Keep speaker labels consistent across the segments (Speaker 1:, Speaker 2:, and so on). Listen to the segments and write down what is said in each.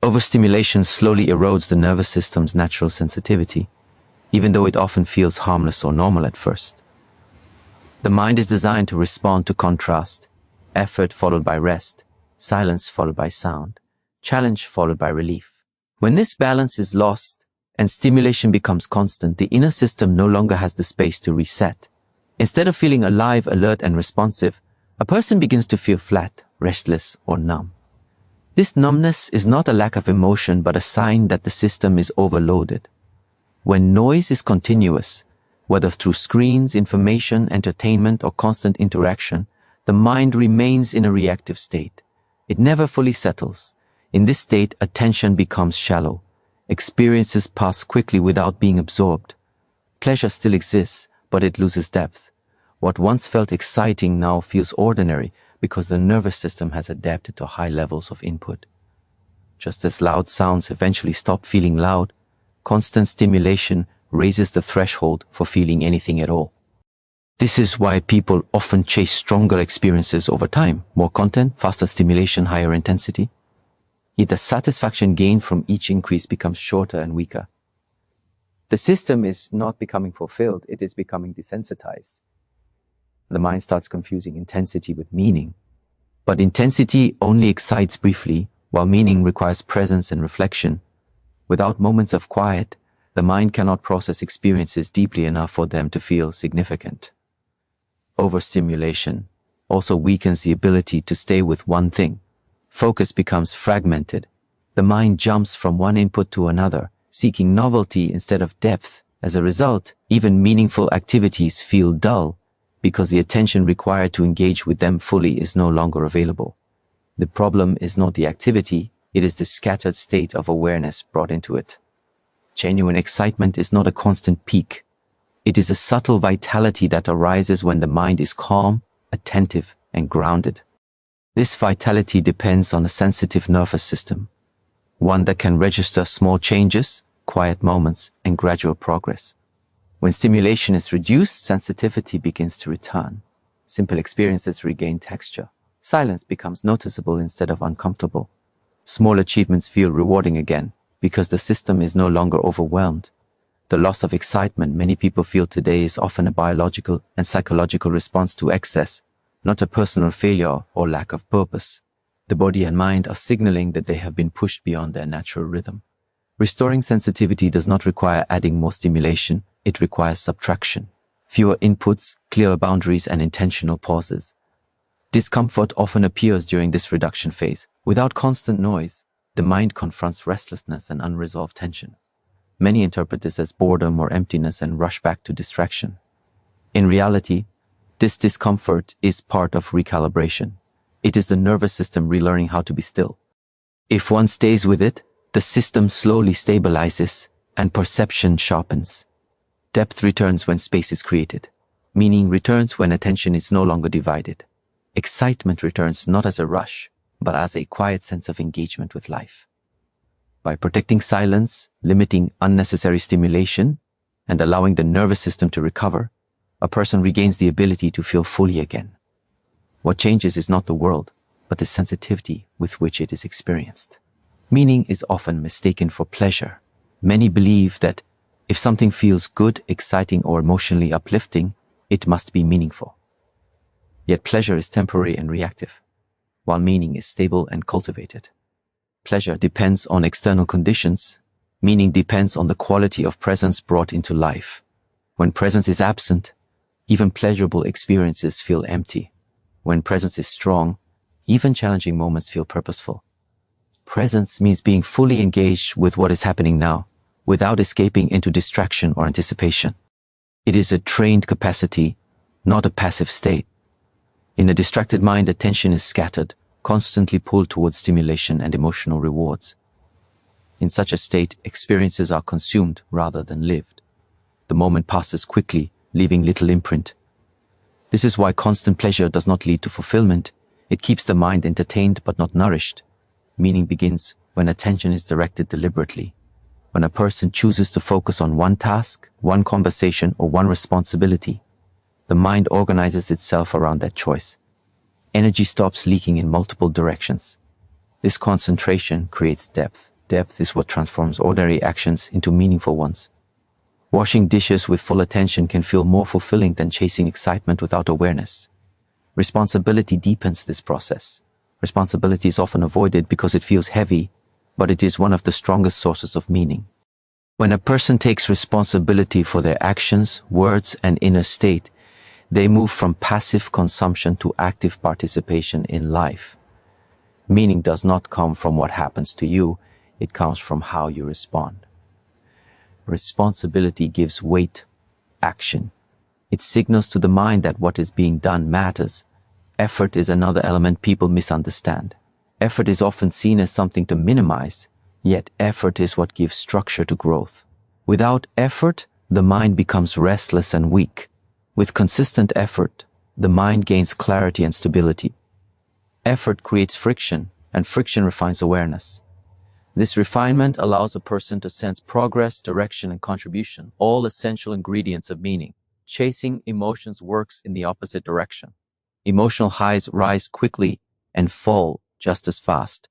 Speaker 1: Overstimulation slowly erodes the nervous system's natural sensitivity, even though it often feels harmless or normal at first. The mind is designed to respond to contrast, effort followed by rest, silence followed by sound, challenge followed by relief. When this balance is lost and stimulation becomes constant, the inner system no longer has the space to reset. Instead of feeling alive, alert, and responsive, a person begins to feel flat, restless, or numb. This numbness is not a lack of emotion, but a sign that the system is overloaded. When noise is continuous, whether through screens, information, entertainment, or constant interaction, the mind remains in a reactive state. It never fully settles. In this state, attention becomes shallow. Experiences pass quickly without being absorbed. Pleasure still exists, but it loses depth. What once felt exciting now feels ordinary because the nervous system has adapted to high levels of input. Just as loud sounds eventually stop feeling loud, constant stimulation raises the threshold for feeling anything at all. This is why people often chase stronger experiences over time, more content, faster stimulation, higher intensity. Yet the satisfaction gained from each increase becomes shorter and weaker. The system is not becoming fulfilled, it is becoming desensitized. The mind starts confusing intensity with meaning. But intensity only excites briefly, while meaning requires presence and reflection. Without moments of quiet, the mind cannot process experiences deeply enough for them to feel significant. Overstimulation also weakens the ability to stay with one thing. Focus becomes fragmented. The mind jumps from one input to another, seeking novelty instead of depth. As a result, even meaningful activities feel dull because the attention required to engage with them fully is no longer available. The problem is not the activity, it is the scattered state of awareness brought into it. Genuine excitement is not a constant peak. It is a subtle vitality that arises when the mind is calm, attentive, and grounded. This vitality depends on a sensitive nervous system, one that can register small changes, quiet moments, and gradual progress. When stimulation is reduced, sensitivity begins to return. Simple experiences regain texture. Silence becomes noticeable instead of uncomfortable. Small achievements feel rewarding again because the system is no longer overwhelmed. The loss of excitement many people feel today is often a biological and psychological response to excess, not a personal failure or lack of purpose. The body and mind are signaling that they have been pushed beyond their natural rhythm. Restoring sensitivity does not require adding more stimulation, it requires subtraction. Fewer inputs, clearer boundaries, and intentional pauses. Discomfort often appears during this reduction phase. Without constant noise, the mind confronts restlessness and unresolved tension. Many interpret this as boredom or emptiness and rush back to distraction. In reality, this discomfort is part of recalibration. It is the nervous system relearning how to be still. If one stays with it, the system slowly stabilizes and perception sharpens. Depth returns when space is created. Meaning returns when attention is no longer divided. Excitement returns not as a rush, but as a quiet sense of engagement with life. By protecting silence, limiting unnecessary stimulation, and allowing the nervous system to recover, a person regains the ability to feel fully again. What changes is not the world, but the sensitivity with which it is experienced. Meaning is often mistaken for pleasure. Many believe that if something feels good, exciting, or emotionally uplifting, it must be meaningful. Yet pleasure is temporary and reactive, while meaning is stable and cultivated. Pleasure depends on external conditions. Meaning depends on the quality of presence brought into life. When presence is absent, even pleasurable experiences feel empty. When presence is strong, even challenging moments feel purposeful. Presence means being fully engaged with what is happening now, without escaping into distraction or anticipation. It is a trained capacity, not a passive state. In a distracted mind, attention is scattered, constantly pulled towards stimulation and emotional rewards. In such a state, experiences are consumed rather than lived. The moment passes quickly, leaving little imprint. This is why constant pleasure does not lead to fulfillment. It keeps the mind entertained but not nourished. Meaning begins when attention is directed deliberately. When a person chooses to focus on one task, one conversation, or one responsibility, the mind organizes itself around that choice. Energy stops leaking in multiple directions. This concentration creates depth. Depth is what transforms ordinary actions into meaningful ones. Washing dishes with full attention can feel more fulfilling than chasing excitement without awareness. Responsibility deepens this process. Responsibility is often avoided because it feels heavy, but it is one of the strongest sources of meaning. When a person takes responsibility for their actions, words, and inner state, they move from passive consumption to active participation in life. Meaning does not come from what happens to you, it comes from how you respond. Responsibility gives weight, action. It signals to the mind that what is being done matters. Effort is another element people misunderstand. Effort is often seen as something to minimize, yet effort is what gives structure to growth. Without effort, the mind becomes restless and weak. With consistent effort, the mind gains clarity and stability. Effort creates friction, and friction refines awareness. This refinement allows a person to sense progress, direction, and contribution, all essential ingredients of meaning. Chasing emotions works in the opposite direction. Emotional highs rise quickly and fall just as fast.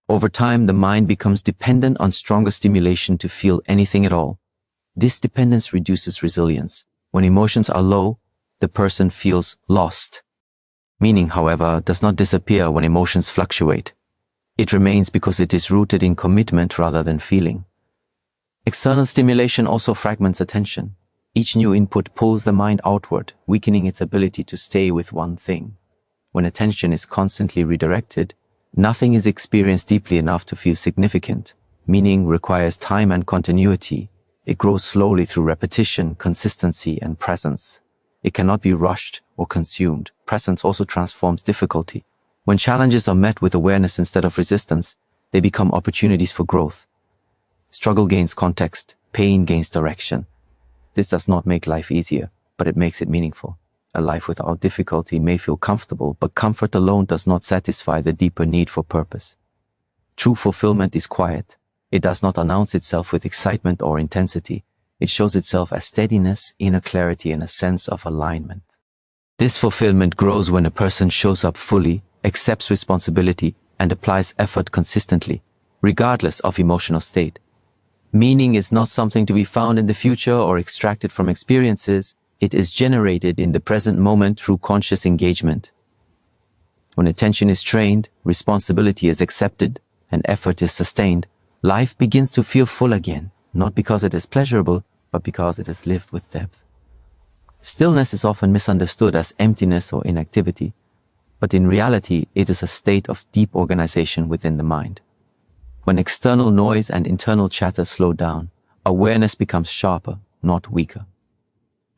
Speaker 1: Over time, the mind becomes dependent on stronger stimulation to feel anything at all. This dependence reduces resilience. When emotions are low, the person feels lost. Meaning, however, does not disappear when emotions fluctuate. It remains because it is rooted in commitment rather than feeling. External stimulation also fragments attention. Each new input pulls the mind outward, weakening its ability to stay with one thing. When attention is constantly redirected, nothing is experienced deeply enough to feel significant. Meaning requires time and continuity. It grows slowly through repetition, consistency, and presence. It cannot be rushed or consumed. Presence also transforms difficulty. When challenges are met with awareness instead of resistance, they become opportunities for growth. Struggle gains context, pain gains direction. This does not make life easier, but it makes it meaningful. A life without difficulty may feel comfortable, but comfort alone does not satisfy the deeper need for purpose. True fulfillment is quiet. It does not announce itself with excitement or intensity. It shows itself as steadiness, inner clarity, and a sense of alignment. This fulfillment grows when a person shows up fully, accepts responsibility, and applies effort consistently, regardless of emotional state. Meaning is not something to be found in the future or extracted from experiences. It is generated in the present moment through conscious engagement. When attention is trained, responsibility is accepted, and effort is sustained, life begins to feel full again, not because it is pleasurable, but because it is lived with depth. Stillness is often misunderstood as emptiness or inactivity, but in reality, it is a state of deep organization within the mind. When external noise and internal chatter slow down, awareness becomes sharper, not weaker.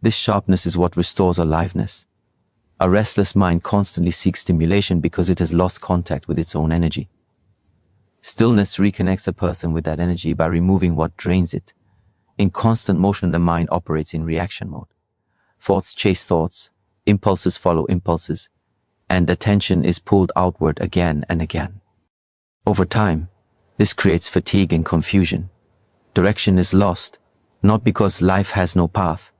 Speaker 1: This sharpness is what restores aliveness. A restless mind constantly seeks stimulation because it has lost contact with its own energy. Stillness reconnects a person with that energy by removing what drains it. In constant motion, the mind operates in reaction mode. Thoughts chase thoughts, impulses follow impulses, and attention is pulled outward again and again. Over time, this creates fatigue and confusion. Direction is lost, not because life has no path,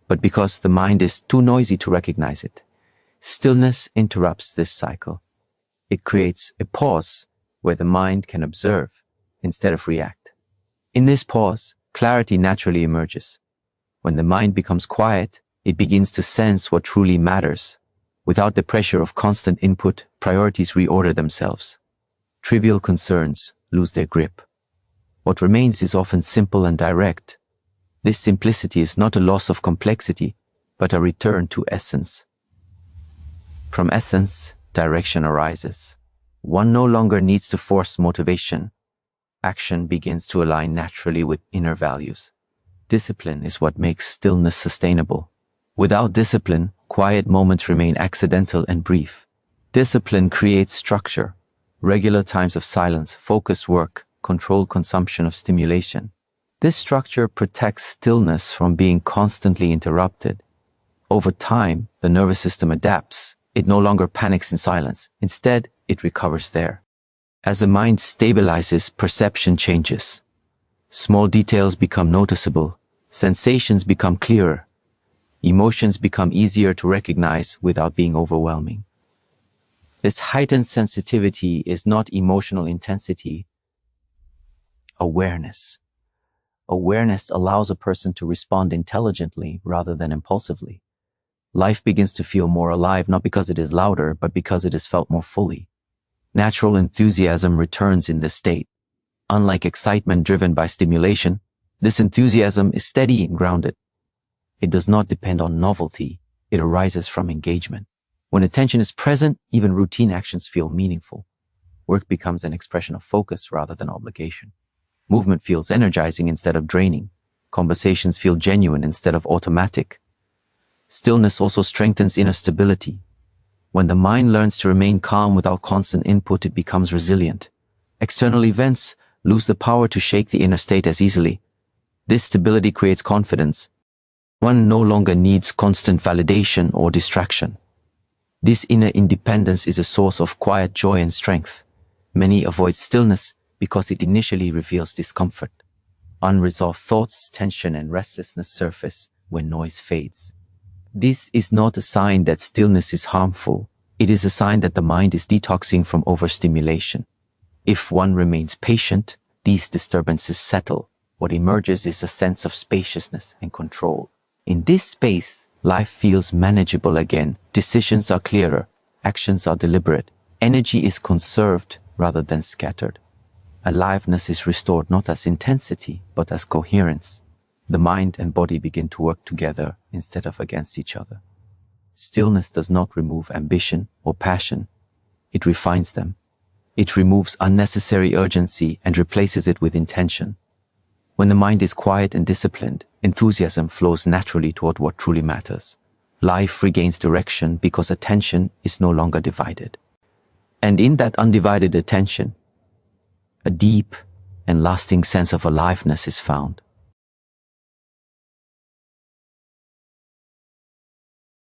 Speaker 1: but because the mind is too noisy to recognize it. Stillness interrupts this cycle. It creates a pause where the mind can observe instead of react. In this pause, clarity naturally emerges. When the mind becomes quiet, it begins to sense what truly matters. Without the pressure of constant input, priorities reorder themselves. Trivial concerns lose their grip. What remains is often simple and direct. This simplicity is not a loss of complexity, but a return to essence. From essence, direction arises. One no longer needs to force motivation. Action begins to align naturally with inner values. Discipline is what makes stillness sustainable. Without discipline, quiet moments remain accidental and brief. Discipline creates structure, regular times of silence, focused work, controlled consumption of stimulation. This structure protects stillness from being constantly interrupted. Over time, the nervous system adapts. It no longer panics in silence. Instead, it recovers there. As the mind stabilizes, perception changes. Small details become noticeable. Sensations become clearer. Emotions become easier to recognize without being overwhelming. This heightened sensitivity is not emotional intensity, Awareness. Awareness allows a person to respond intelligently rather than impulsively. Life begins to feel more alive not because it is louder, but because it is felt more fully. Natural enthusiasm returns in this state. Unlike excitement driven by stimulation, this enthusiasm is steady and grounded. It does not depend on novelty, it arises from engagement. When attention is present, even routine actions feel meaningful. Work becomes an expression of focus rather than obligation. Movement feels energizing instead of draining. Conversations feel genuine instead of automatic. Stillness also strengthens inner stability. When the mind learns to remain calm without constant input, it becomes resilient. External events lose the power to shake the inner state as easily. This stability creates confidence. One no longer needs constant validation or distraction. This inner independence is a source of quiet joy and strength. Many avoid stillness because it initially reveals discomfort. Unresolved thoughts, tension, and restlessness surface when noise fades. This is not a sign that stillness is harmful. It is a sign that the mind is detoxing from overstimulation. If one remains patient, these disturbances settle. What emerges is a sense of spaciousness and control. In this space, life feels manageable again. Decisions are clearer. Actions are deliberate. Energy is conserved rather than scattered. Aliveness is restored not as intensity, but as coherence. The mind and body begin to work together instead of against each other. Stillness does not remove ambition or passion. It refines them. It removes unnecessary urgency and replaces it with intention. When the mind is quiet and disciplined, enthusiasm flows naturally toward what truly matters. Life regains direction because attention is no longer divided. And in that undivided attention, a deep and lasting sense of aliveness is found.